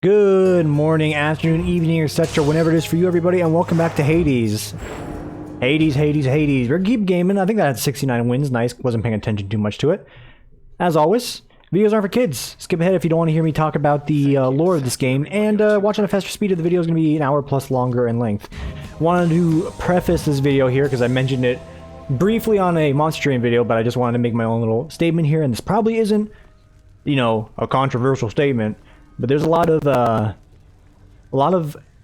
Good morning, afternoon, evening, etc. Whenever it is for you, everybody, and welcome back to Hades. Hades. We're keep gaming. I think that had 69 wins. Nice. Wasn't paying attention too much to it. As always, videos aren't for kids. Skip ahead if you don't want to hear me talk about the lore of this game. And watching a faster speed of the video is going to be an hour plus longer in length. Wanted to preface this video here because I mentioned it briefly on a Monster Train video, but I just wanted to make my own little statement here. And this probably isn't, you know, a controversial statement. But there's a lot of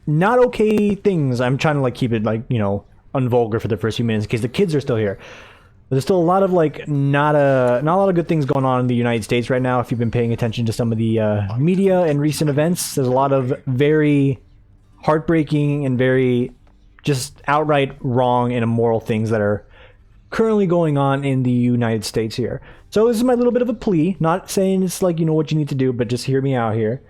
not okay things. I'm trying to like keep it like, you know, unvulgar for the first few minutes in case the kids are still here. But there's still a lot of like not a lot of good things going on in the United States right now. If you've been paying attention to some of the media and recent events, there's a lot of very heartbreaking and very just outright wrong and immoral things that are currently going on in the United States here. So this is my little bit of a plea, not saying it's like, you know, what you need to do, but just hear me out here.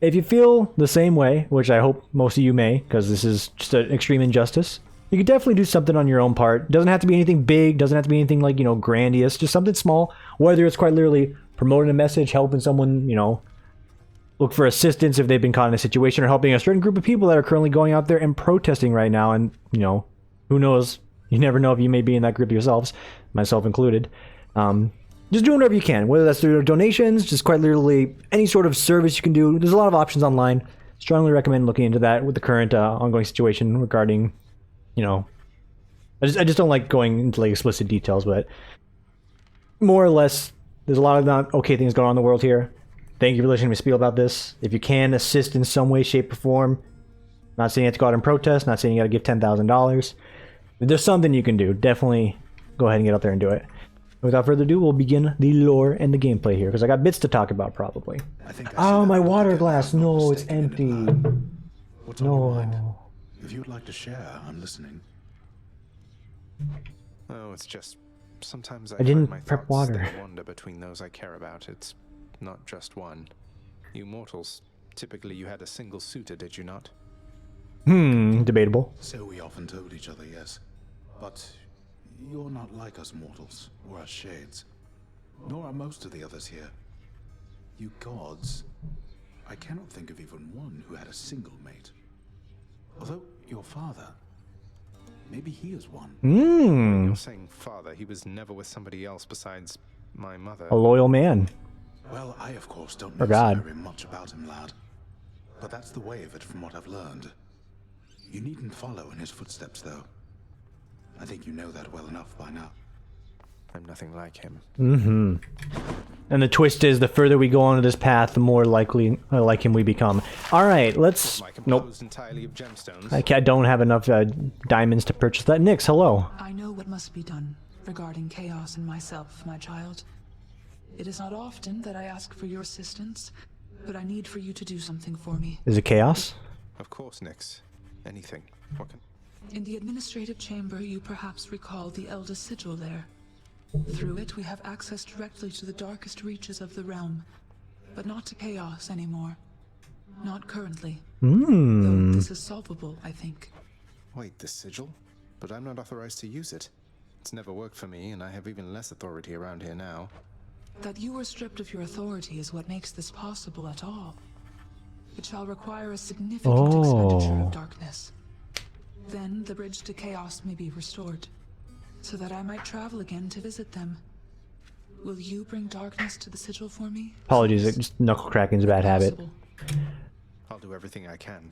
If you feel the same way, which I hope most of you may, because this is just an extreme injustice, you could definitely do something on your own part. Doesn't have to be anything big, doesn't have to be anything like, you know, grandiose, just something small, whether it's quite literally promoting a message, helping someone, you know, look for assistance if they've been caught in a situation, or helping a certain group of people that are currently going out there and protesting right now, and, you know, who knows, you never know if you may be in that group yourselves, myself included. Just doing whatever you can, whether that's through donations, just quite literally any sort of service you can do. There's a lot of options online. Strongly recommend looking into that with the current ongoing situation regarding, you know, I just don't like going into like explicit details, but more or less, there's a lot of not okay things going on in the world here. Thank you for listening to me spiel about this. If you can assist in some way, shape, or form, not saying you have to go out and protest, not saying you got to give $10,000. If there's something you can do, definitely go ahead and get out there and do it. Without further ado, we'll begin the lore and the gameplay here, because I got bits to talk about, probably. Oh, my water glass! No, it's empty. What's on your mind? If you'd like to share, I'm listening. Oh, it's just sometimes I didn't find my prep thoughts water. they wander between those I care about. It's not just one. You mortals, typically you had a single suitor, did you not? Debatable. So we often told each other, yes. But you're not like us mortals, or us shades. Nor are most of the others here. You gods, I cannot think of even one who had a single mate. Although your father, maybe he is one. You're saying father, he was never with somebody else besides my mother. A loyal man. Well, I of course don't Or know God. very much about him, lad. But that's the way of it from what I've learned. You needn't follow in his footsteps, though. I think you know that well enough by now. I'm nothing like him. And the twist is, the further we go onto this path, the more likely like him we become. All right, let's. Am I Nope. composed entirely of gemstones? I don't have enough diamonds to purchase that. Nyx, hello. I know what must be done regarding chaos and myself, my child. It is not often that I ask for your assistance, but I need for you to do something for me. Is it chaos? Of course, Nyx. Anything. What can... In the administrative chamber, you perhaps recall the eldest sigil there. Through it, we have access directly to the darkest reaches of the realm, but not to chaos anymore. Not currently. Though this is solvable, I think. Wait, the sigil? But I'm not authorized to use it. It's never worked for me, and I have even less authority around here now. That you are stripped of your authority is what makes this possible at all. It shall require a significant expenditure of darkness. Then the bridge to chaos may be restored, so that I might travel again to visit them. Will you bring darkness to the sigil for me? Apologies, just knuckle cracking's a bad habit. Possible. I'll do everything I can.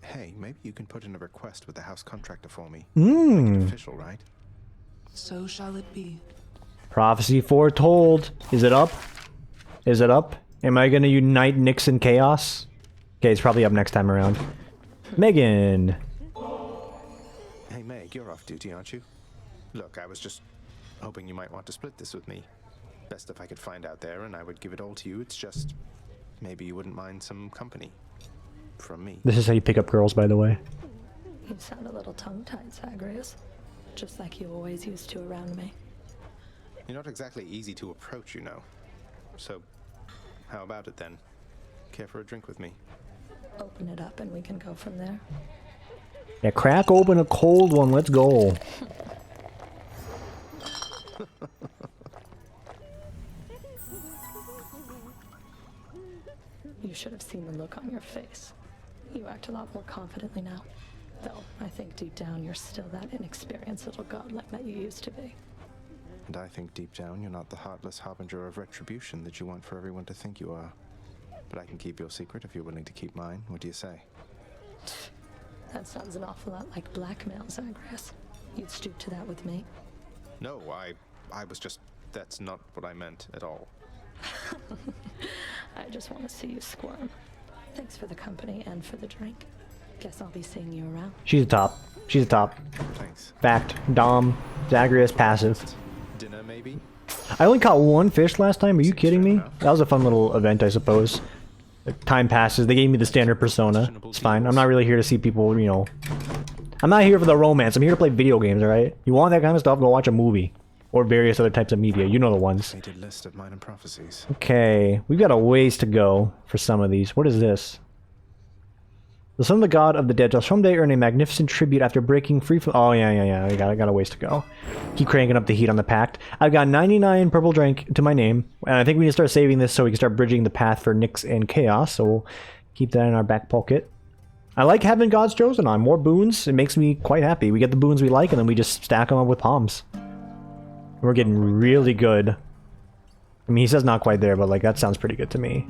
Hey, maybe you can put in a request with the house contractor for me. Make it official, right? So shall it be. Prophecy foretold. Is it up? Is it up? Am I gonna unite Nyx and Chaos? Okay, it's probably up next time around. Megan. Hey Meg, you're off duty, aren't you? Look, I was just hoping you might want to split this with me. Best if I could find out there and I would give it all to you. It's just, maybe you wouldn't mind some company. From me. This is how you pick up girls, by the way. You sound a little tongue-tied, Zagreus. Just like you always used to around me. You're not exactly easy to approach, you know. So, how about it then? Care for a drink with me? Open it up and we can go from there. Yeah, crack open a cold one. Let's go. You should have seen seen the look on your face. You act a lot more confidently now. Though, I think deep down you're still that inexperienced little godlike that you used to be. And I think deep down you're not the heartless harbinger of retribution that you want for everyone to think you are. But I can keep your secret if you're willing to keep mine. What do you say? That sounds an awful lot like blackmail, Zagreus. You'd stoop to that with me? No, I was just... That's not what I meant at all. I just want to see you squirm. Thanks for the company and for the drink. Guess I'll be seeing you around. She's a top. She's a top. Thanks. Fact. Dom. Zagreus passive. Dinner, maybe? I only caught one fish last time. Are you kidding me? That was a fun little event, I suppose. Time passes. They gave me the standard persona. It's fine. I'm not really here to see people, you know. I'm not here for the romance. I'm here to play video games, alright? You want that kind of stuff? Go watch a movie. Or various other types of media. You know the ones. Fated list of minor prophecies. Okay. We've got a ways to go for some of these. What is this? The son of the god of the dead shall someday earn a magnificent tribute after breaking free from... Oh, yeah. I got a ways to go. Keep cranking up the heat on the pact. I've got 99 purple drink to my name. And I think we need to start saving this so we can start bridging the path for Nyx and Chaos. So we'll keep that in our back pocket. I like having gods chosen on. More boons. It makes me quite happy. We get the boons we like and then we just stack them up with palms. We're getting really good. I mean, he says not quite there, but like that sounds pretty good to me.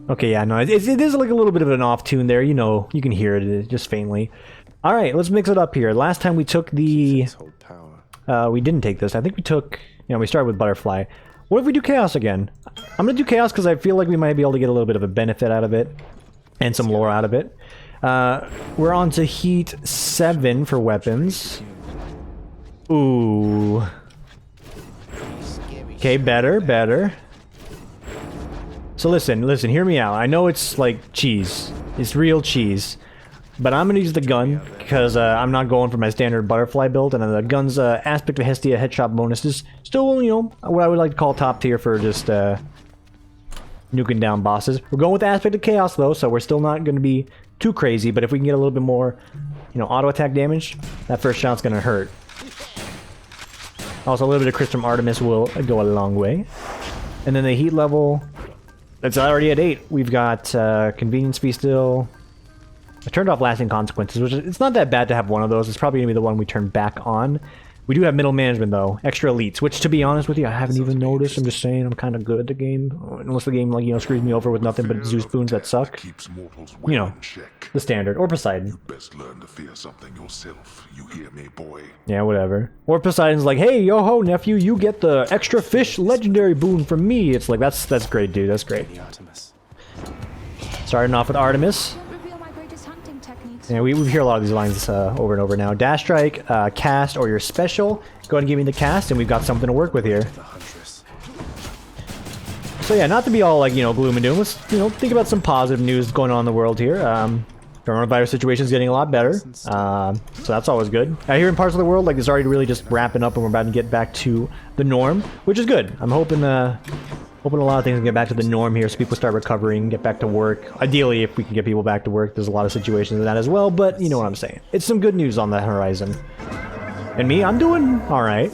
Okay, yeah, no, it is like a little bit of an off tune there. You know, you can hear it just faintly. All right, let's mix it up here. Last time we took the... we didn't take this. I think we took... You know, we started with Butterfly. What if we do Chaos again? I'm going to do Chaos because I feel like we might be able to get a little bit of a benefit out of it. And some lore out of it. We're on to Heat 7 for weapons. Ooh. Okay, better. So listen, hear me out. I know it's like cheese. It's real cheese. But I'm gonna use the gun, because I'm not going for my standard butterfly build, and then the gun's aspect of Hestia headshot bonus is still, you know, what I would like to call top tier for just nuking down bosses. We're going with the aspect of chaos though, so we're still not gonna be too crazy, but if we can get a little bit more, you know, auto attack damage, that first shot's gonna hurt. Also, a little bit of Chris from Artemis will go a long way. And then the heat level... It's already at 8. We've got Convenience Fee still. I turned off Lasting Consequences, which it's not that bad to have one of those. It's probably going to be the one we turn back on. We do have Middle Management, though. Extra Elites, which, to be honest with you, I haven't even noticed. I'm just saying I'm kind of good at the game. Unless the game, like, you know, screws me over with nothing but Zeus boons that suck. You know, the standard. Or Poseidon. You best learn to fear something yourself. You hear me, boy? Yeah, whatever. Or Poseidon's like, hey, yo-ho, nephew, you get the extra fish legendary boon from me. It's like, that's great, dude. That's great. Starting off with Artemis. Yeah, we hear a lot of these lines over and over now. Dash strike, cast, or your special. Go ahead and give me the cast, and we've got something to work with here. So yeah, not to be all like, you know, gloom and doom. Let's, you know, think about some positive news going on in the world here. Coronavirus situation is getting a lot better, so that's always good. I hear in parts of the world like it's already really just wrapping up, and we're about to get back to the norm, which is good. I'm hoping a lot of things can get back to the norm here, so people start recovering, get back to work. Ideally, if we can get people back to work, there's a lot of situations of that as well, but you know what I'm saying. It's some good news on the horizon. And me, I'm doing alright.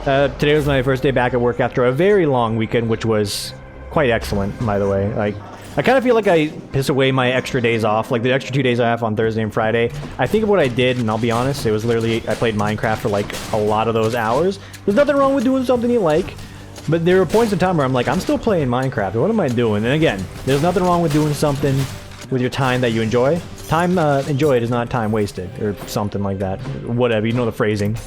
Today was my first day back at work after a very long weekend, which was quite excellent, by the way. Like, I kind of feel like I piss away my extra days off, like the extra 2 days I have on Thursday and Friday. I think of what I did, and I'll be honest, it was literally, I played Minecraft for like a lot of those hours. There's nothing wrong with doing something you like, but there were points in time where I'm like, I'm still playing Minecraft, what am I doing? And again, there's nothing wrong with doing something with your time that you enjoy. Time enjoyed is not time wasted, or something like that. Whatever, you know the phrasing.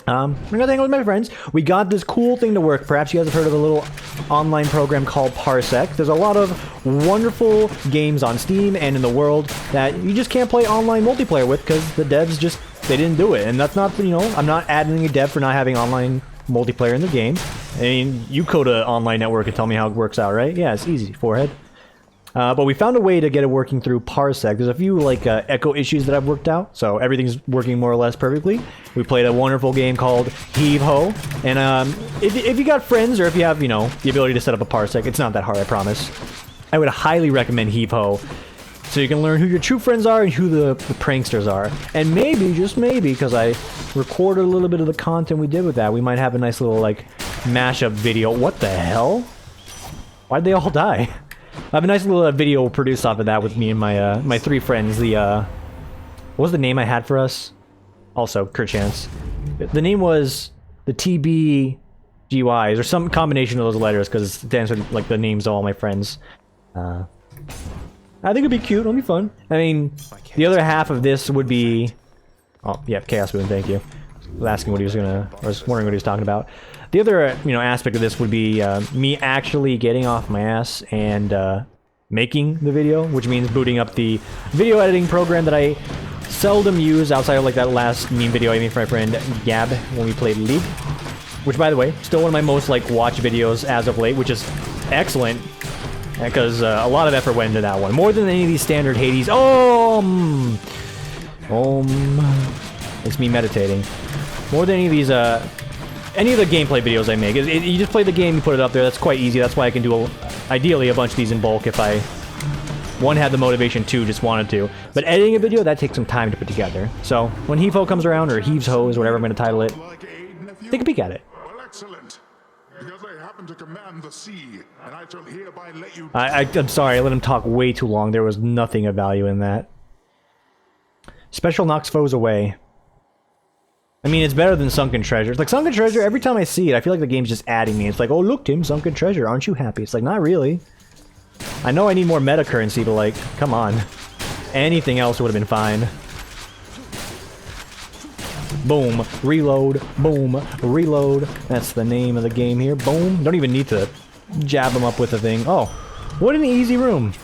I'm gonna hang out with my friends. We got this cool thing to work. Perhaps you guys have heard of a little online program called Parsec. There's a lot of wonderful games on Steam and in the world that you just can't play online multiplayer with because the devs just, they didn't do it. And that's not, you know, I'm not adding a dev for not having online multiplayer in the game. I mean, you code an online network and tell me how it works out, right? Yeah, it's easy, forehead. But we found a way to get it working through Parsec. There's a few like echo issues that I've worked out, so everything's working more or less perfectly. We played a wonderful game called Heave Ho, and if you got friends or if you have, you know, the ability to set up a Parsec, it's not that hard, I promise. I would highly recommend Heave Ho. So you can learn who your true friends are and who the pranksters are. And maybe, just maybe, because I recorded a little bit of the content we did with that, we might have a nice little, like, mashup video. What the hell? Why'd they all die? I have a nice little video produced off of that with me and my my 3 friends. The what was the name I had for us? Also, Kerchance. The name was the TBGYs, or some combination of those letters, because it stands for like the names of all my friends. I think it'd be cute. It'll be fun. I mean, the other half of this would be. Oh yeah, Chaos Boon. Thank you. I was asking what he was gonna. I was wondering what he was talking about. The other, aspect of this would be me actually getting off my ass and making the video, which means booting up the video editing program that I seldom use outside of like that last meme video I made for my friend Gab when we played League. Which, by the way, still one of my most like watched videos as of late, which is excellent because a lot of effort went into that one, more than any of these standard Hades. It's me meditating. More than any of these any of the gameplay videos I make. You just play the game, you put it up there. That's quite easy. That's why I can do, ideally, a bunch of these in bulk if I, 1, had the motivation, 2, just wanted to. But editing a video, that takes some time to put together. So, when Hevo comes around, or Heaves Hose, whatever I'm going to title it, take a peek at it. Well, excellent. Because I happen to command the sea, and I shall hereby let you... I'm sorry, I let him talk way too long. There was nothing of value in that. Special knocks foes away. I mean, it's better than Sunken Treasure. It's like Sunken Treasure, every time I see it, I feel like the game's just adding me. It's like, oh look, Tim, Sunken Treasure, aren't you happy? It's like, not really. I know I need more meta currency, but like, come on. Anything else would have been fine. Boom, reload, boom, reload. That's the name of the game here. Boom. Don't even need to jab them up with the thing. Oh, what an easy room.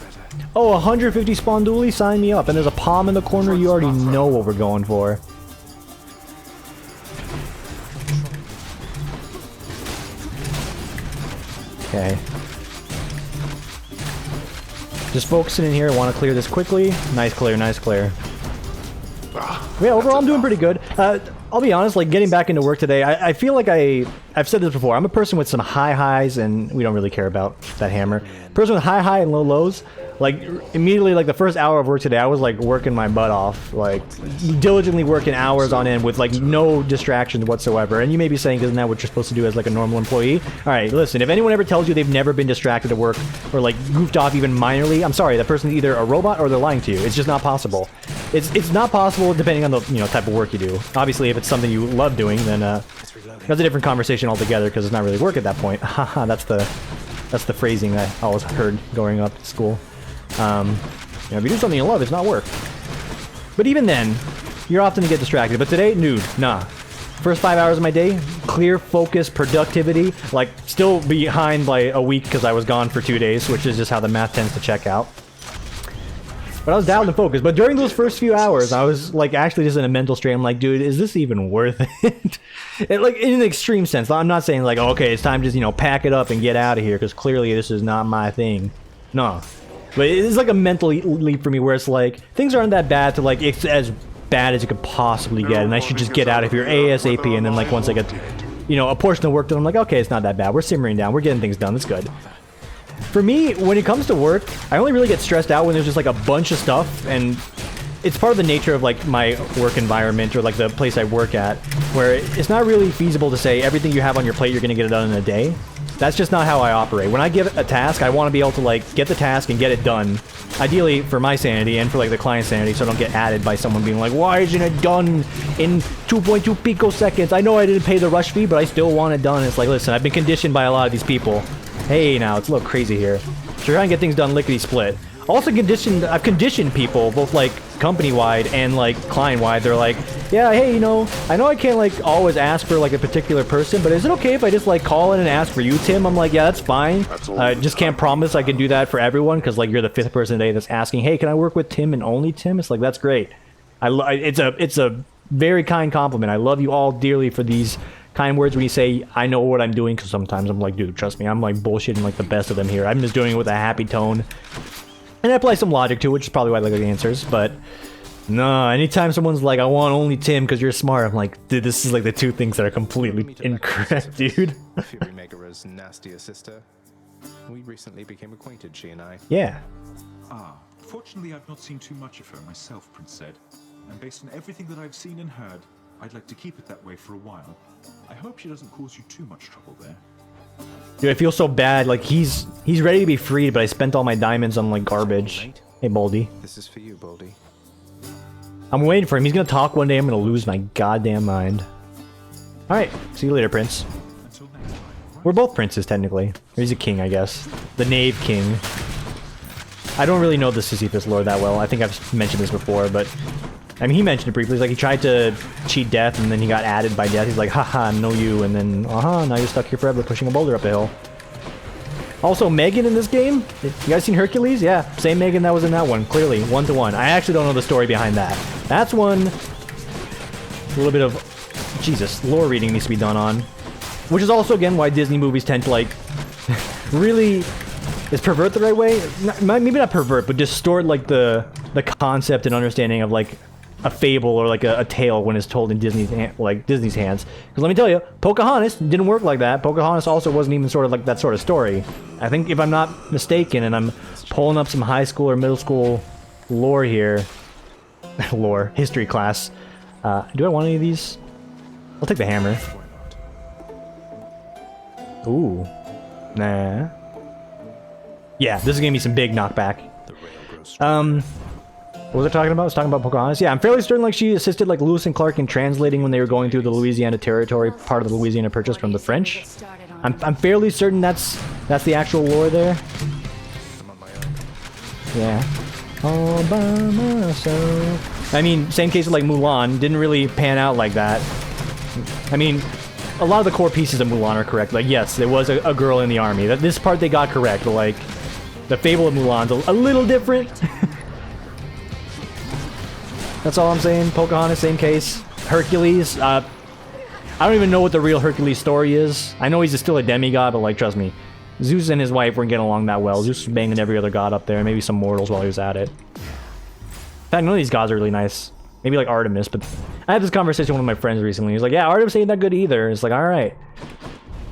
Oh, 150 spawn dually, sign me up. And there's a palm in the corner, you already know what we're going for. Okay. Just focusing in here. I want to clear this quickly. Nice clear, nice clear. Yeah, overall I'm doing pretty good. I'll be honest, like getting back into work today, I feel like I've said this before, I'm a person with some high highs, and we don't really care about that hammer. Person with high and low lows. Like, immediately, like, the first hour of work today, I was, like, working my butt off. Like, diligently working hours on end with, like, no distractions whatsoever. And you may be saying, isn't that what you're supposed to do as, like, a normal employee? Alright, listen, if anyone ever tells you they've never been distracted at work, or, like, goofed off even minorly, I'm sorry, that person's either a robot or they're lying to you. It's just not possible. It's not possible depending on the, type of work you do. Obviously, if it's something you love doing, then, that's a different conversation altogether, because it's not really work at that point. Haha, that's the phrasing I always heard growing up at school. If you do something you love, it's not work. But even then, you're often to get distracted. But today, nude, nah. First 5 hours of my day, clear, focus, productivity. Like, still behind by a week because I was gone for 2 days, which is just how the math tends to check out. But I was dialed and focused. But during those first few hours, I was, like, actually just in a mental strain. I'm like, dude, is this even worth it? Like, in an extreme sense. I'm not saying, like, oh, okay, it's time to just, pack it up and get out of here, because clearly this is not my thing. No. But it's like a mental leap for me where it's like, things aren't that bad to like, it's as bad as you could possibly get, and I should just get out of here ASAP, and then like once I get, a portion of work done, I'm like, okay, it's not that bad, we're simmering down, we're getting things done, that's good. For me, when it comes to work, I only really get stressed out when there's just like a bunch of stuff, and it's part of the nature of like my work environment, or like the place I work at, where it's not really feasible to say everything you have on your plate you're gonna get it done in a day. That's just not how I operate. When I give a task, I want to be able to like get the task and get it done. Ideally for my sanity and for like the client's sanity, so I don't get added by someone being like, why isn't it done in 2.2 picoseconds? I know I didn't pay the rush fee, but I still want it done. It's like, listen, I've been conditioned by a lot of these people. Hey, now it's a little crazy here. So trying to get things done lickety split. Also I've conditioned people, both like company-wide and like client-wide. They're like, yeah, hey, I know I can't like always ask for like a particular person, but is it okay if I just like call in and ask for you, Tim? I'm like, yeah, that's fine. I just can't promise I can do that for everyone, because like you're the 5th person today that's asking, hey, can I work with Tim and only Tim? It's like, that's great. It's a very kind compliment. I love you all dearly for these kind words when you say I know what I'm doing, because sometimes I'm like, dude, trust me, I'm like bullshitting like the best of them here. I'm just doing it with a happy tone. And I apply some logic to it, which is probably why I like the answers, but no, anytime someone's like, I want only Tim because you're smart, I'm like, dude, this is like the two things that are completely incorrect, dude. Fury Megara's nastier sister. We recently became acquainted, she and I. Yeah. Ah, Unfortunately, I've not seen too much of her myself, Prince said. And based on everything that I've seen and heard, I'd like to keep it that way for a while. I hope she doesn't cause you too much trouble there. Dude, I feel so bad. Like, he's ready to be freed, but I spent all my diamonds on, like, garbage. Hey, Baldy. This is for you, Baldy. I'm waiting for him. He's gonna talk one day. I'm gonna lose my goddamn mind. Alright, see you later, Prince. Until next time. We're both princes, technically. Or he's a king, I guess. The Knave King. I don't really know the Sisyphus lore that well. I think I've mentioned this before, but... I mean, he mentioned it briefly. He's like, he tried to cheat death, and then he got added by death. He's like, haha, no you, and then, now you're stuck here forever pushing a boulder up a hill. Also, Megan in this game? You guys seen Hercules? Yeah, same Megan that was in that one, clearly, 1-to-1. I actually don't know the story behind that. That's one... A little bit of... Jesus, lore reading needs to be done on. Which is also, again, why Disney movies tend to, like... really... Is pervert the right way? Maybe not pervert, but distort, like, the concept and understanding of, like... a fable or like a tale when it's told in Disney's hands. Because let me tell you, Pocahontas didn't work like that. Pocahontas also wasn't even sort of like that sort of story. I think if I'm not mistaken, and I'm pulling up some high school or middle school lore here, history class. Do I want any of these? I'll take the hammer. Ooh, nah. Yeah, this is gonna be some big knockback. What was I talking about? I was talking about Pocahontas. Yeah, I'm fairly certain like she assisted like Lewis and Clark in translating when they were going through the Louisiana Territory, part of the Louisiana Purchase from the French. I'm fairly certain that's the actual lore there. I'm on my own. Yeah. All by myself. I mean, same case with like Mulan. Didn't really pan out like that. I mean, a lot of the core pieces of Mulan are correct. Like, yes, there was a girl in the army. This part they got correct, but like, the fable of Mulan's a little different. That's all I'm saying. Pocahontas, same case. Hercules, I don't even know what the real Hercules story is. I know he's still a demigod, but like, trust me. Zeus and his wife weren't getting along that well. Zeus was banging every other god up there, maybe some mortals while he was at it. In fact, none of these gods are really nice. Maybe like Artemis, but I had this conversation with one of my friends recently. He's like, yeah, Artemis ain't that good either. It's like, alright.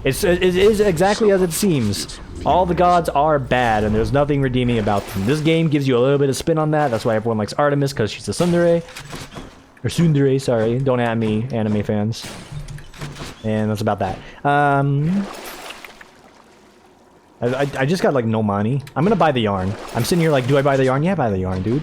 It is exactly as it seems. All the gods are bad, and there's nothing redeeming about them. This game gives you a little bit of spin on that. That's why everyone likes Artemis, because she's a tsundere. Or tsundere, sorry. Don't at me, anime fans. And that's about that. I just got, like, no money. I'm gonna buy the yarn. I'm sitting here like, do I buy the yarn? Yeah, buy the yarn, dude.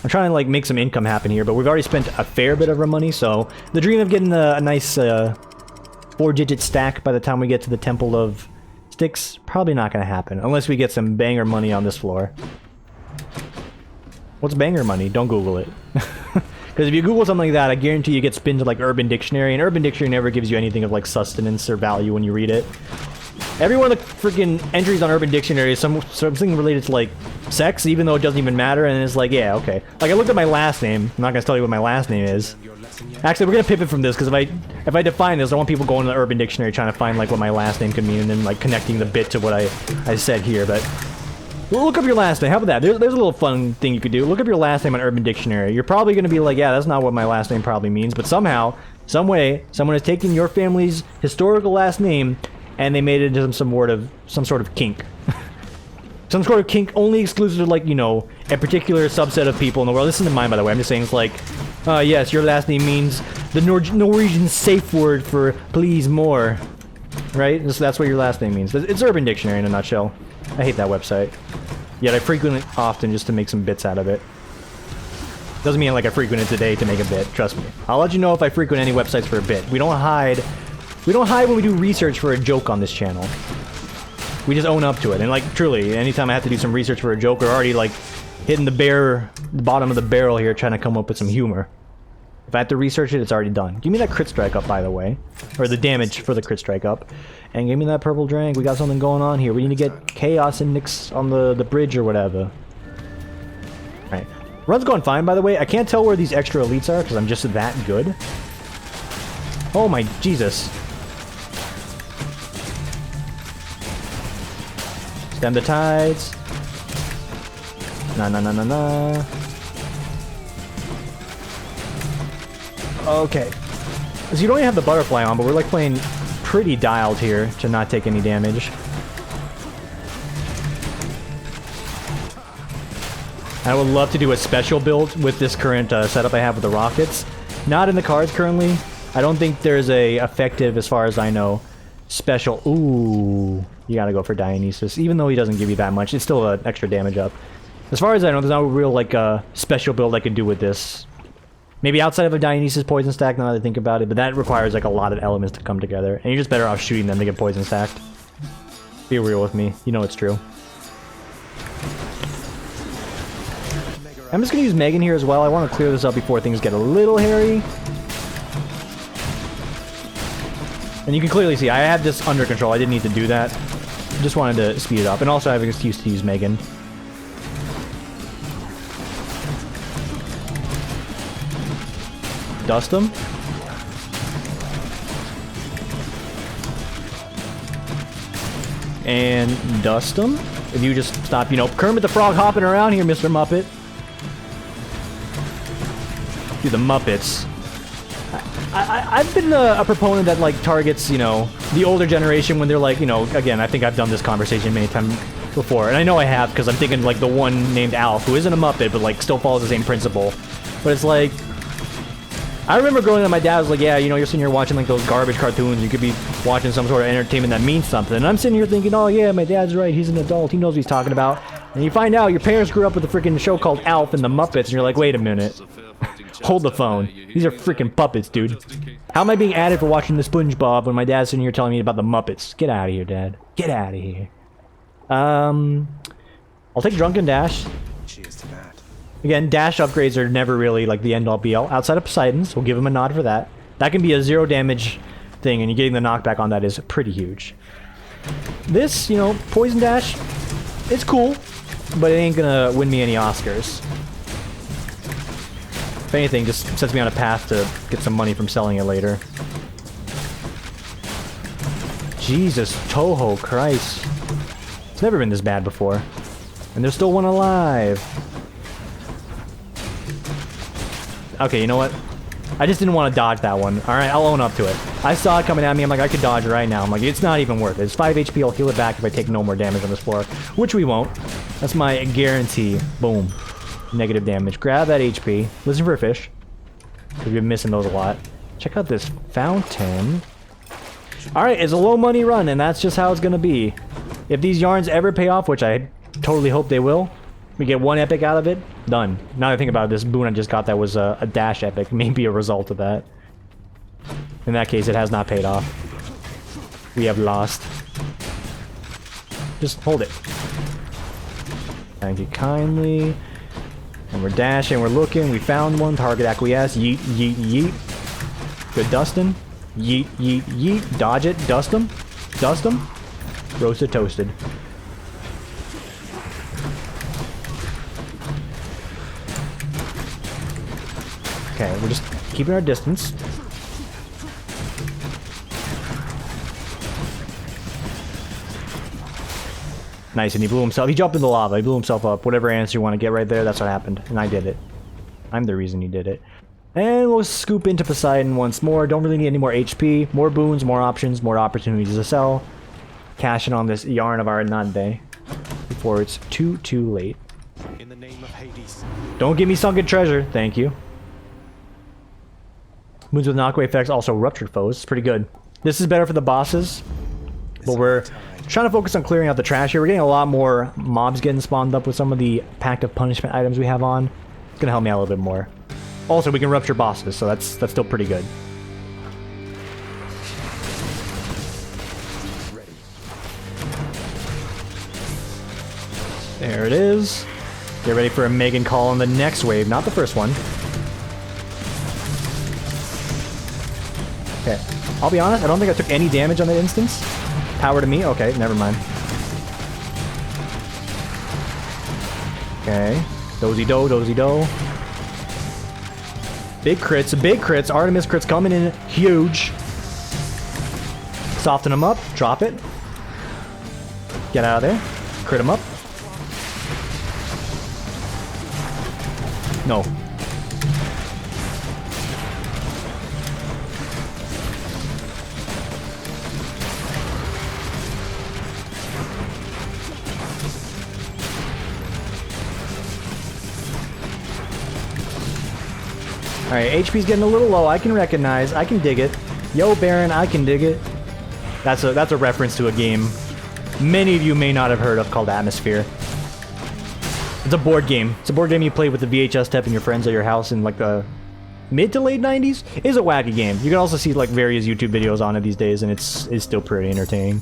I'm trying to, like, make some income happen here, but we've already spent a fair bit of our money, so the dream of getting a nice 4-digit stack by the time we get to the Temple of Sticks, probably not gonna happen, unless we get some banger money on this floor. What's banger money? Don't Google it. Because if you Google something like that, I guarantee you get spin to like Urban Dictionary, and Urban Dictionary never gives you anything of like sustenance or value when you read it. Every one of the freaking entries on Urban Dictionary is something related to like sex, even though it doesn't even matter, and it's like, yeah, okay. Like, I looked at my last name. I'm not gonna tell you what my last name is. Actually, we're gonna pivot from this, because if I define this, I want people going to the Urban Dictionary trying to find like what my last name could mean, and then like connecting the bit to what I said here, but... Look up your last name. How about that? There's a little fun thing you could do. Look up your last name on Urban Dictionary. You're probably gonna be like, yeah, that's not what my last name probably means, but somehow, some way, someone has taken your family's historical last name, and they made it into some sort of kink. Some sort of kink only exclusive to, like, you know, a particular subset of people in the world. This isn't mine, by the way. I'm just saying it's like, yes, your last name means the Norwegian safe word for please more. Right? That's what your last name means. It's Urban Dictionary in a nutshell. I hate that website. Yet I frequent it often just to make some bits out of it. Doesn't mean like I frequent it today to make a bit. Trust me. I'll let you know if I frequent any websites for a bit. We don't hide. We don't hide when we do research for a joke on this channel. We just own up to it. And like, truly, anytime I have to do some research for a joke, we're already like hitting the bottom of the barrel here trying to come up with some humor. If I have to research it, it's already done. Give me that crit strike up, by the way. Or the damage for the crit strike up. And give me that purple drink. We got something going on here. We need to get Chaos and Nyx on the bridge or whatever. Alright. Run's going fine, by the way. I can't tell where these extra elites are because I'm just that good. Oh my Jesus. Stem the tides. Nah, nah, nah, nah, nah. Okay. So you don't even have the butterfly on, but we're like playing pretty dialed here to not take any damage. I would love to do a special build with this current setup I have with the rockets. Not in the cards currently. I don't think there's a effective, as far as I know, special. Ooh, you gotta go for Dionysus. Even though he doesn't give you that much, it's still an extra damage up. As far as I know, there's no real like special build I can do with this. Maybe outside of a Dionysus poison stack, now that I think about it, but that requires like a lot of elements to come together, and you're just better off shooting them to get poison stacked. Be real with me, you know it's true. I'm just gonna use Megan here as well. I want to clear this up before things get a little hairy. And you can clearly see I have this under control. I didn't need to do that. Just wanted to speed it up, and also I have an excuse to use Megan. Dust them. And dust them. If you just stop, you know, Kermit the Frog hopping around here, Mr. Muppet. Do the Muppets. I've been a proponent that, like, targets, you know, the older generation when they're like, you know, again, I think I've done this conversation many times before, and I know I have because I'm thinking, like, the one named Alf, who isn't a Muppet, but, like, still follows the same principle. But it's like, I remember growing up, my dad was like, yeah, you know, you're sitting here watching like those garbage cartoons, you could be watching some sort of entertainment that means something. And I'm sitting here thinking, oh yeah, my dad's right, he's an adult, he knows what he's talking about. And you find out your parents grew up with a freaking show called Alf and the Muppets, and you're like, wait a minute. Hold the phone. These are freaking puppets, dude. How am I being added for watching the SpongeBob when my dad's sitting here telling me about the Muppets? Get out of here, Dad. Get out of here. I'll take Drunken Dash. Cheers to that. Again, dash upgrades are never really like the end-all be-all. Outside of Poseidon's, we'll give him a nod for that. That can be a 0 damage thing, and you getting the knockback on that is pretty huge. This, you know, Poison Dash, it's cool, but it ain't gonna win me any Oscars. If anything, just sets me on a path to get some money from selling it later. Jesus, Toho Christ. It's never been this bad before. And there's still one alive. Okay, you know what? I just didn't want to dodge that one. Alright, I'll own up to it. I saw it coming at me, I'm like, I could dodge right now. I'm like, it's not even worth it. It's 5 HP, I'll heal it back if I take no more damage on this floor. Which we won't. That's my guarantee. Boom. Negative damage. Grab that HP. Listen for a fish. Because we've been missing those a lot. Check out this fountain. Alright, it's a low money run, and that's just how it's gonna be. If these yarns ever pay off, which I totally hope they will, we get 1 epic out of it, done. Now that I think about it, this boon I just got that was a dash epic, maybe a result of that. In that case, it has not paid off. We have lost. Just hold it. Thank you kindly. And we're dashing, we're looking, we found one, target acquiesce, yeet, yeet, yeet. Good dustin'. Yeet, yeet, yeet. Dodge it, dust them. Dust them. Roasted, toasted. Okay, we're just keeping our distance. Nice, and he blew himself. He jumped in the lava. He blew himself up. Whatever answer you want to get right there, that's what happened. And I did it. I'm the reason he did it. And we'll scoop into Poseidon once more. Don't really need any more HP. More boons, more options, more opportunities to sell. Cashing on this yarn of our Nande before it's too late. In the name of Hades. Don't give me sunken treasure. Thank you. Moons with knockaway effects, also ruptured foes. It's pretty good. This is better for the bosses, but we're trying to focus on clearing out the trash here. We're getting a lot more mobs getting spawned up with some of the Pact of Punishment items we have on. It's gonna help me out a little bit more. Also, we can rupture bosses, so that's still pretty good. Ready. There it is. Get ready for a Megan call on the next wave, not the first one. Okay, I'll be honest, I don't think I took any damage on that instance. Power to me? Okay, never mind. Okay, dozy-do, dozy-do. Big crits, Artemis crits coming in huge. Soften them up, drop it. Get out of there, crit them up. No. Alright, HP's getting a little low. I can recognize. I can dig it. Yo, Baron, I can dig it. That's a reference to a game many of you may not have heard of called Atmosphere. It's a board game. It's a board game you play with the VHS tape and your friends at your house in like the mid to late 90s. It's a wacky game. You can also see like various YouTube videos on it these days, and it's still pretty entertaining.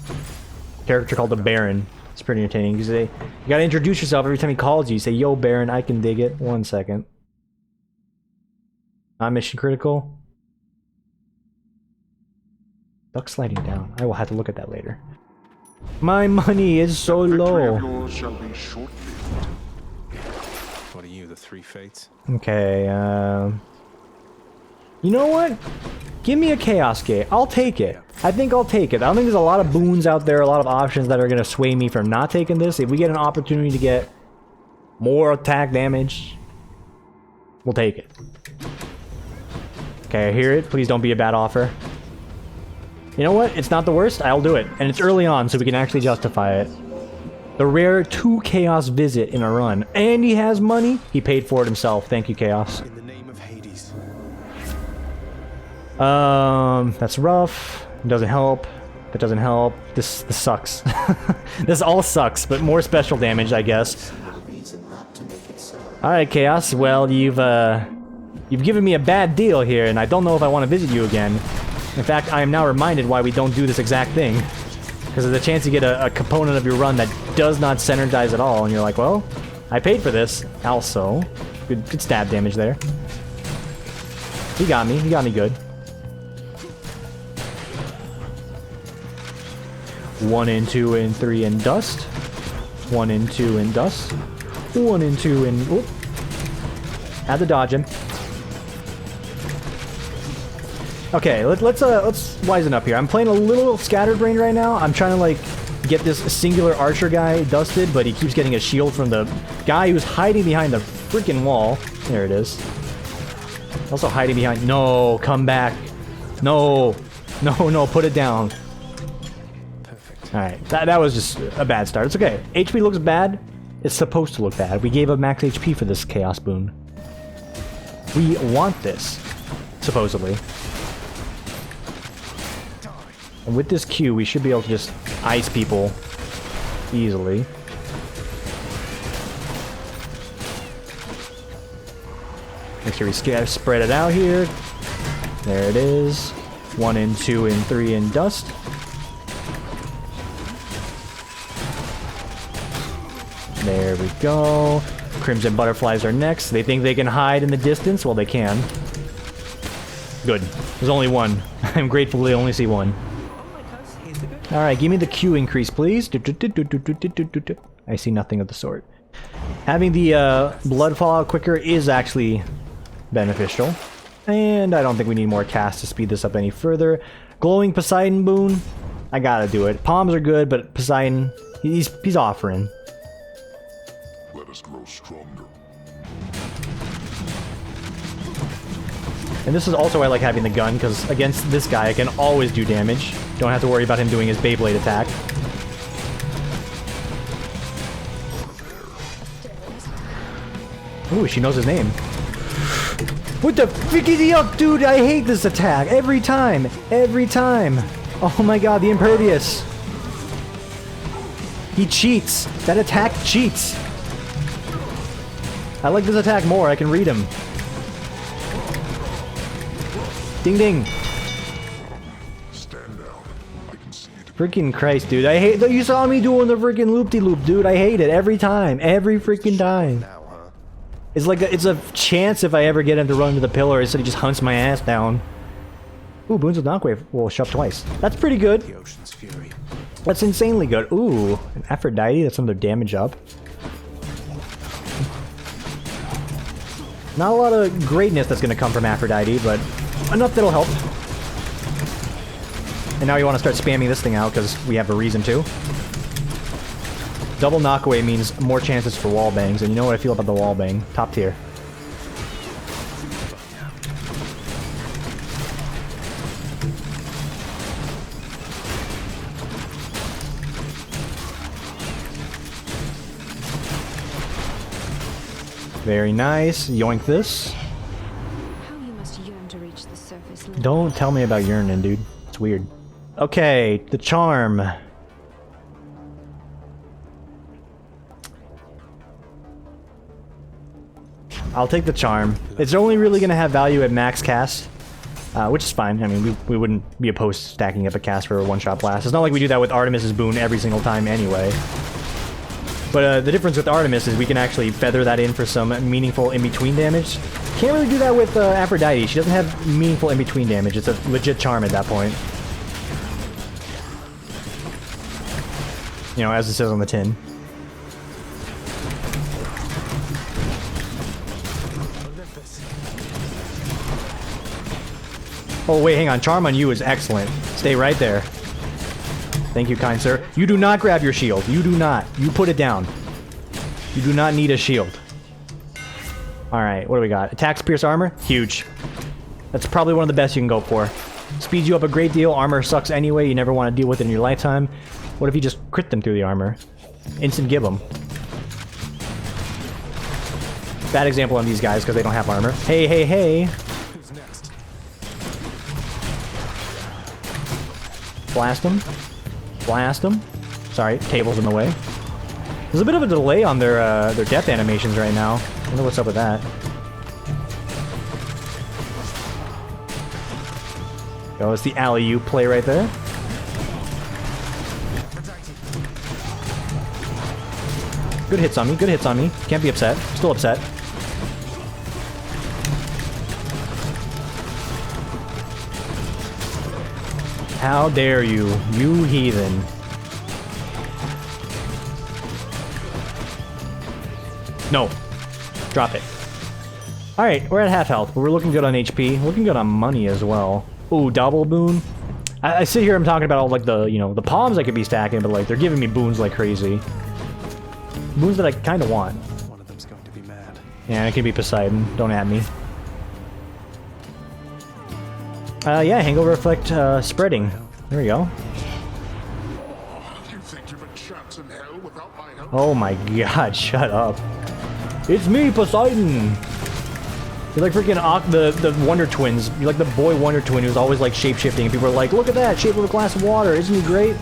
Character called the Baron. It's pretty entertaining. You gotta introduce yourself every time he calls you. You say, yo, Baron, I can dig it. 1 second. Not mission critical. Duck sliding down. I will have to look at that later. My money is so low. What are you, the three fates? Okay, you know what? Give me a Chaos Gate. I'll take it. I think I'll take it. I don't think there's a lot of boons out there, a lot of options that are going to sway me from not taking this. If we get an opportunity to get more attack damage, we'll take it. Okay, I hear it. Please don't be a bad offer. You know what? It's not the worst. I'll do it. And it's early on, so we can actually justify it. The rare 2 Chaos visit in a run. And he has money. He paid for it himself. Thank you, Chaos. In the name of Hades. That's rough. It doesn't help. That doesn't help. This sucks. This all sucks, but more special damage, I guess. Alright, Chaos. Well, you've given me a bad deal here, and I don't know if I want to visit you again. In fact, I am now reminded why we don't do this exact thing. Because there's a chance you get a component of your run that does not synergize at all, and you're like, well, I paid for this. Also, good stab damage there. He got me good. 1 and 2 and 3 and dust. 1 and 2 and dust. 1 and 2 and... Oop. Had to dodge him. Okay, let's wisen up here. I'm playing a little scatterbrained right now. I'm trying to like get this singular archer guy dusted, but he keeps getting a shield from the guy who's hiding behind the freaking wall. There it is. Also hiding behind... No, come back. No. No, put it down. Perfect. Alright, that was just a bad start. It's okay. HP looks bad. It's supposed to look bad. We gave up max HP for this Chaos boon. We want this. Supposedly. And with this Q, we should be able to just ice people easily. Make sure we spread it out here. There it is. 1 and 2 and 3 and dust. There we go. Crimson butterflies are next. They think they can hide in the distance? Well, they can. Good. There's only one. I'm grateful they only see one. Alright, give me the Q increase, please. I see nothing of the sort. Having the blood fall out quicker is actually beneficial. And I don't think we need more casts to speed this up any further. Glowing Poseidon boon. I gotta do it. Palms are good, but Poseidon, he's offering. Let us grow stronger. And this is also why I like having the gun, because against this guy I can always do damage. Don't have to worry about him doing his Beyblade attack. Ooh, she knows his name. What the frick is he up, dude? I hate this attack. Every time. Every time. Oh my god, the Impervious. He cheats. That attack cheats. I like this attack more. I can read him. Ding ding. Stand down. I can see it. Freaking Christ, dude. I hate that you saw me doing the freaking loop-de-loop, dude. I hate it every time. Every freaking time. Now, huh? It's like it's a chance if I ever get him to run to the pillar, instead he just hunts my ass down. Ooh, Boons with Knockwave will show up twice. That's pretty good. The ocean's fury. That's insanely good. Ooh, an Aphrodite. That's another damage up. Not a lot of greatness that's going to come from Aphrodite, but enough that'll help. And now you want to start spamming this thing out because we have a reason to. Double knockaway means more chances for wall bangs, and you know what I feel about the wall bang. Top tier. Very nice. Yoink this. How you must Don't tell me about yearning, dude. It's weird. Okay, the charm. I'll take the charm. It's only really going to have value at max cast, which is fine. I mean, we wouldn't be opposed to stacking up a cast for a one-shot blast. It's not like we do that with Artemis's boon every single time anyway. But the difference with Artemis is we can actually feather that in for some meaningful in-between damage. Can't really do that with Aphrodite. She doesn't have meaningful in-between damage. It's a legit charm at that point. You know, as it says on the tin. Oh wait, hang on. Charm on you is excellent. Stay right there. Thank you, kind sir. You do not grab your shield. You do not. You put it down. You do not need a shield. Alright, what do we got? Attacks, pierce armor? Huge. That's probably one of the best you can go for. Speeds you up a great deal. Armor sucks anyway. You never want to deal with it in your lifetime. What if you just crit them through the armor? Instant give them. Bad example on these guys because they don't have armor. Hey, hey, hey. Who's next? Blast them. Blast them. Sorry, table's in the way. There's a bit of a delay on their death animations right now. I wonder what's up with that. Oh, it's the alley-oop play right there. Good hits on me, good hits on me. Can't be upset. Still upset. How dare you, you heathen. No. Drop it. Alright, we're at half health, but we're looking good on HP. Looking good on money as well. Ooh, double boon. I sit here, I'm talking about all, like, the, you know, the palms I could be stacking, but, like, they're giving me boons like crazy. Boons that I kind of want. One of them's going to be mad. Yeah, it could be Poseidon. Don't at me. Yeah, Hangover Reflect, spreading. There we go. You think you've a chance in hell without my help? Oh my god, shut up. It's me, Poseidon! You're like freaking the Wonder Twins. You're like the boy Wonder Twin who's always like shape-shifting, and people are like, look at that, shape of a glass of water, isn't he great?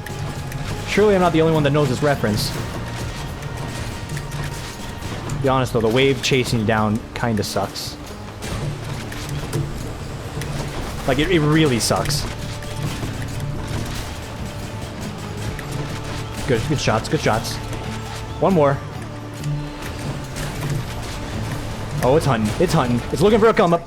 Surely I'm not the only one that knows this reference. To be honest though, the wave chasing you down kinda sucks. Like, it really sucks. Good shots, good shots. One more. Oh, it's hunting. It's hunting. It's looking for a come up.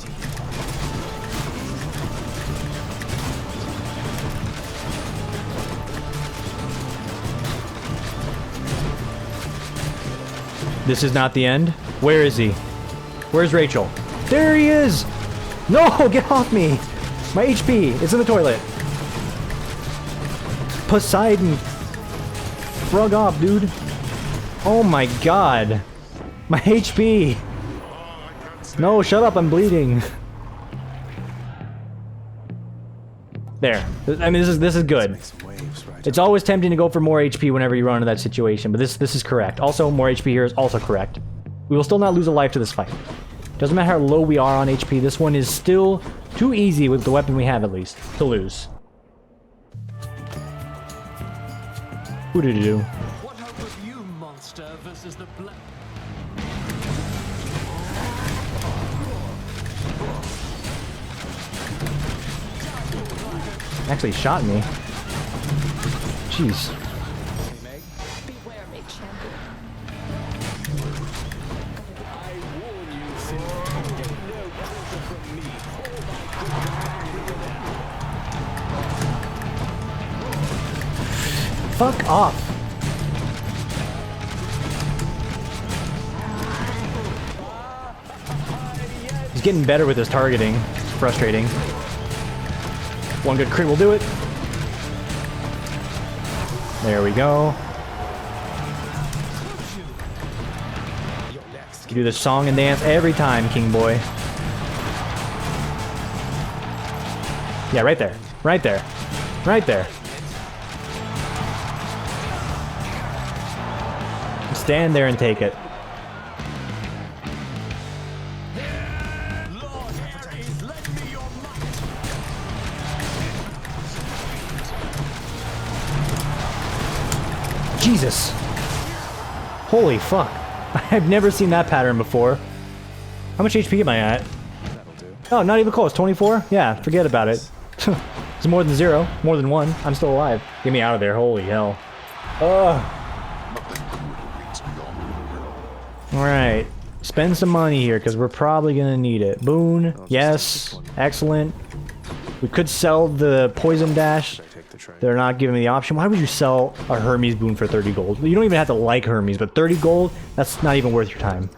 This is not the end. Where is he? Where's Rachel? There he is! No, get off me! My HP, it's in the toilet. Poseidon. Frog off, dude. Oh my god. My HP. No, shut up, I'm bleeding. There. I mean, this is good. It's always tempting to go for more HP whenever you run into that situation, but this is correct. Also, more HP here is also correct. We will still not lose a life to this fight. Doesn't matter how low we are on HP, this one is still too easy with the weapon we have, at least, to lose. Who did you do? What hope of you, monster, versus the black? Actually shot me. Jeez. Beware me, champion. I warn you, Sin. Get no closer from me. Fuck off. He's getting better with his targeting. It's frustrating. One good crit will do it. There we go. You do the song and dance every time, King Boy. Yeah, right there. Right there. Right there. Stand there and take it. Lord Ares, lend me your might. Jesus. Holy fuck. I've never seen that pattern before. How much HP am I at? Oh, not even close. 24? Yeah, forget about it. It's more than 0. More than 1. I'm still alive. Get me out of there. Holy hell. Alright. Spend some money here, because we're probably going to need it. Boon. Yes. Excellent. We could sell the Poison Dash. They're not giving me the option. Why would you sell a Hermes boon for 30 gold? You don't even have to like Hermes, but 30 gold? That's not even worth your time.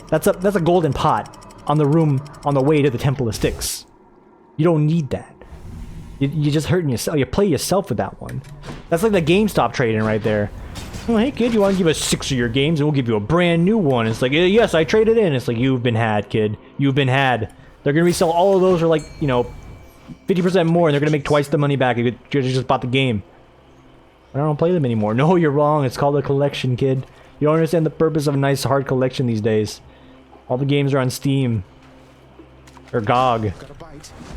That's a golden pot on the room on the way to the Temple of Styx. You don't need that. You're just hurting yourself. You play yourself with that one. That's like the GameStop trading right there. Well, hey kid, you want to give us 6 of your games and we'll give you a brand new one. It's like, yes, I traded in. It's like, you've been had, kid. You've been had. They're going to resell all of those for like, you know, 50% more, and they're going to make twice the money back if you just bought the game. I don't play them anymore. No, you're wrong. It's called a collection, kid. You don't understand the purpose of a nice hard collection these days. All the games are on Steam. Or GOG.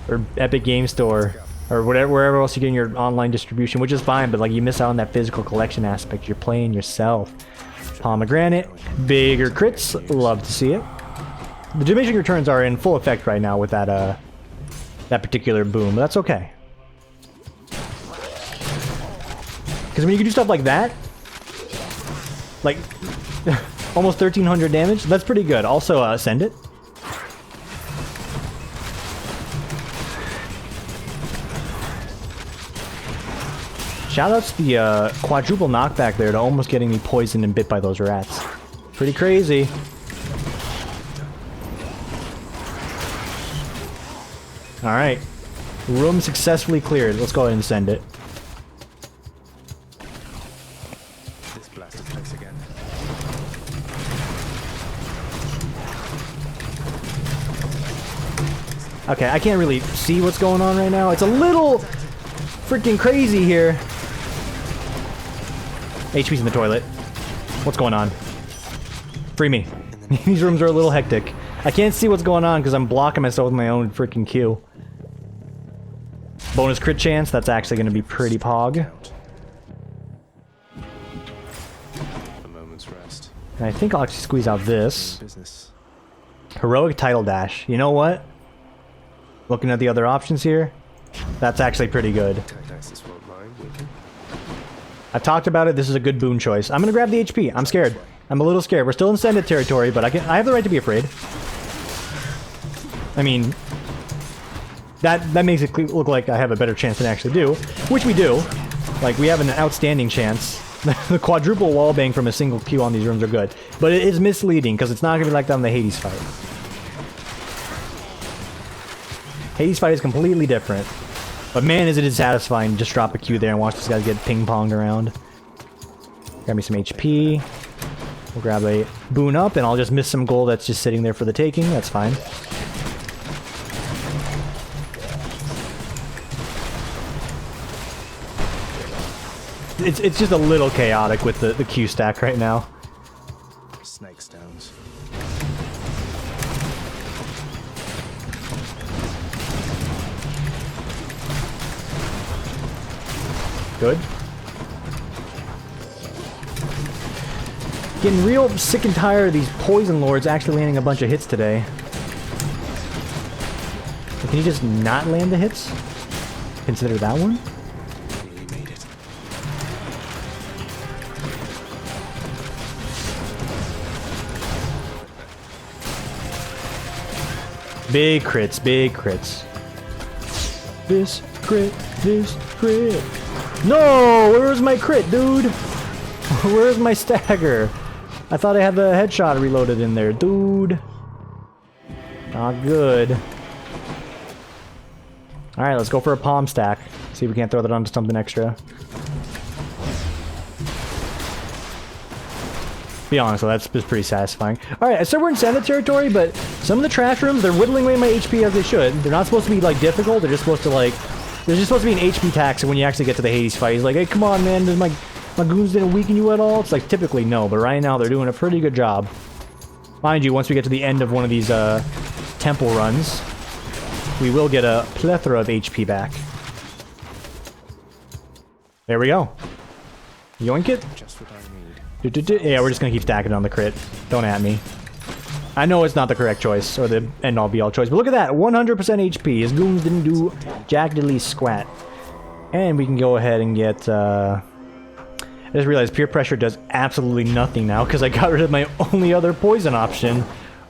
Or Epic Game Store. Or whatever, wherever else you're getting your online distribution, which is fine, but like you miss out on that physical collection aspect. You're playing yourself. Pomegranate. Bigger crits. Love to see it. The diminishing returns are in full effect right now with that particular boom, but that's okay. Because when you can do stuff like that, like almost 1300 damage, that's pretty good. Also, send it. Shoutouts to the quadruple knockback there to almost getting me poisoned and bit by those rats. Pretty crazy. Alright. Room successfully cleared. Let's go ahead and send it. This blasted place again. Okay, I can't really see what's going on right now. It's a little freaking crazy here. HP's in the toilet. What's going on? Free me. These rooms are a little hectic. I can't see what's going on because I'm blocking myself with my own freaking Q. Bonus crit chance, that's actually going to be pretty pog. A moment's rest. And I think I'll actually squeeze out this. Heroic title dash. You know what? Looking at the other options here, that's actually pretty good. I've talked about it, this is a good boon choice. I'm going to grab the HP. I'm scared. I'm a little scared. We're still in Sended territory, but I have the right to be afraid. I mean, that makes it look like I have a better chance than I actually do, which we do. Like, we have an outstanding chance. The quadruple wallbang from a single Q on these rooms are good, but it is misleading because it's not going to be like that on the Hades fight. Hades fight is completely different, but man, is it satisfying to just drop a Q there and watch these guys get ping-ponged around. Grab me some HP. We'll grab a boon up, and I'll just miss some gold that's just sitting there for the taking. That's fine. It's just a little chaotic with the Q stack right now. Snake stones. Good. Getting real sick and tired of these poison lords actually landing a bunch of hits today. Can you just not land the hits? Consider that one? Big crits, big crits. This crit, this crit. No! Where's my crit, dude? Where's my stagger? I thought I had the headshot reloaded in there, dude. Not good. Alright, let's go for a palm stack. See if we can't throw that onto something extra. Be honest, though, that's pretty satisfying. Alright, I said we're in Sanded territory, but some of the trash rooms, they're whittling away my HP as they should. They're not supposed to be, like, difficult. They're just supposed to, like... There's just supposed to be an HP tax when you actually get to the Hades fight. He's like, hey, come on, man, does my goons didn't weaken you at all? It's like, typically, no, but right now they're doing a pretty good job. Mind you, once we get to the end of one of these, temple runs, we will get a plethora of HP back. There we go. Yoink it. Just what I need. Yeah, we're just gonna keep stacking on the crit. Don't at me. I know it's not the correct choice, or the end-all be-all choice, but look at that, 100% HP. His goons didn't do jack diddly squat. And we can go ahead and get, I just realized peer pressure does absolutely nothing now, because I got rid of my only other poison option.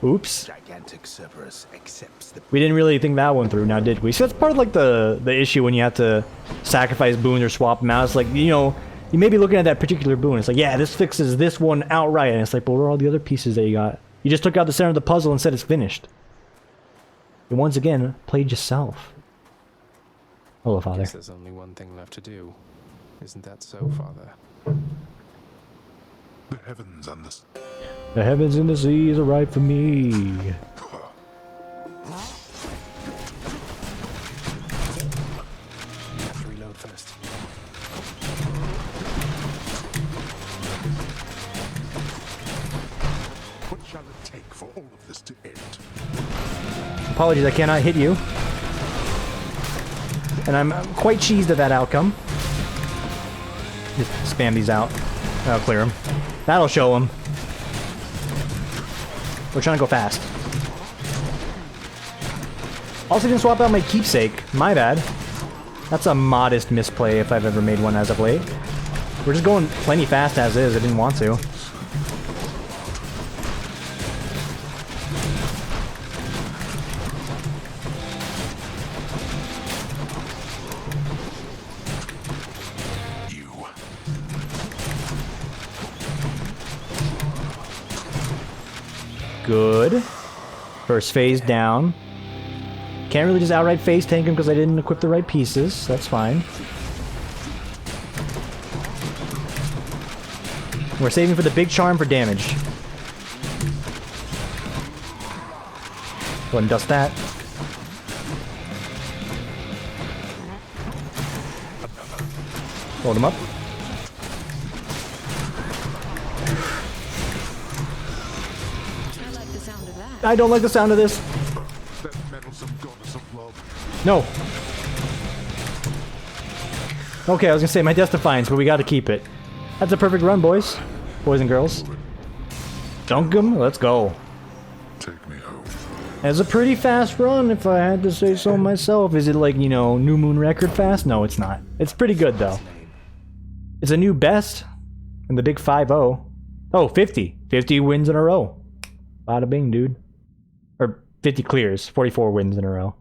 Oops. Gigantic Cerberus accepts the We didn't really think that one through now, did we? So that's part of, like, the issue when you have to sacrifice boons or swap them out. It's like, you know, you may be looking at that particular boon. It's like, yeah, this fixes this one outright. And it's like, but where are all the other pieces that you got? You just took out the center of the puzzle and said it's finished. You once again played yourself. Hello, Father. Guess there's only one thing left to do. Isn't that so, Father? The heavens and The heavens and the seas are right for me. Have to reload first. What shall it take for all of this to end? Apologies, I cannot hit you. And I'm quite cheesed at that outcome. Just spam these out. That'll clear them. That'll show them. We're trying to go fast. Also didn't swap out my keepsake. My bad. That's a modest misplay if I've ever made one as of late. We're just going plenty fast as is. I didn't want to. Good. First phase down. Can't really just outright phase tank him because I didn't equip the right pieces. That's fine. We're saving for the big charm for damage. Go ahead and dust that. Hold him up. I don't like the sound of this. That meddlesome goddess of love. No. Okay, I was gonna say my Death Defiance, but we gotta keep it. That's a perfect run, boys. Boys and girls. Dunk 'em, let's go. Take me home. It's a pretty fast run, if I had to say so myself. Is it like, you know, New Moon record fast? No, it's not. It's pretty good, though. It's a new best in the big 5-0. Oh, 50. 50 wins in a row. Bada bing, dude. Or 50 clears. 44 wins in a row.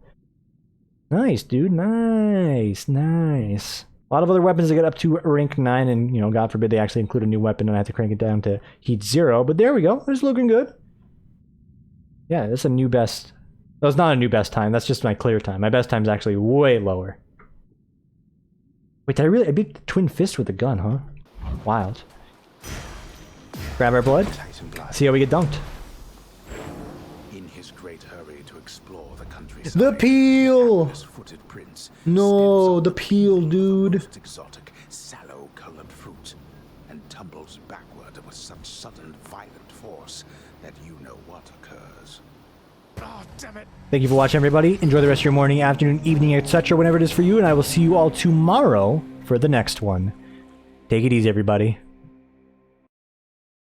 Nice, dude. Nice. Nice. A lot of other weapons that get up to rank 9, and, you know, God forbid they actually include a new weapon and I have to crank it down to heat 0. But there we go. It's looking good. Yeah, that's a new best. That's not a new best time. That's just my clear time. My best time's actually way lower. Wait, did I beat the Twin Fist with a gun, huh? Wild. Grab our blood. See how we get dunked. In his great hurry to explore the countryside, The peel! footed prince No, steps the on peel, dude. most exotic, sallow-colored fruit, and tumbles backward with such sudden, violent force that you know what occurs. Oh, damn it! Thank you for watching, everybody. Enjoy the rest of your morning, afternoon, evening, etc., whenever it is for you, and I will see you all tomorrow for the next one. Take it easy, everybody.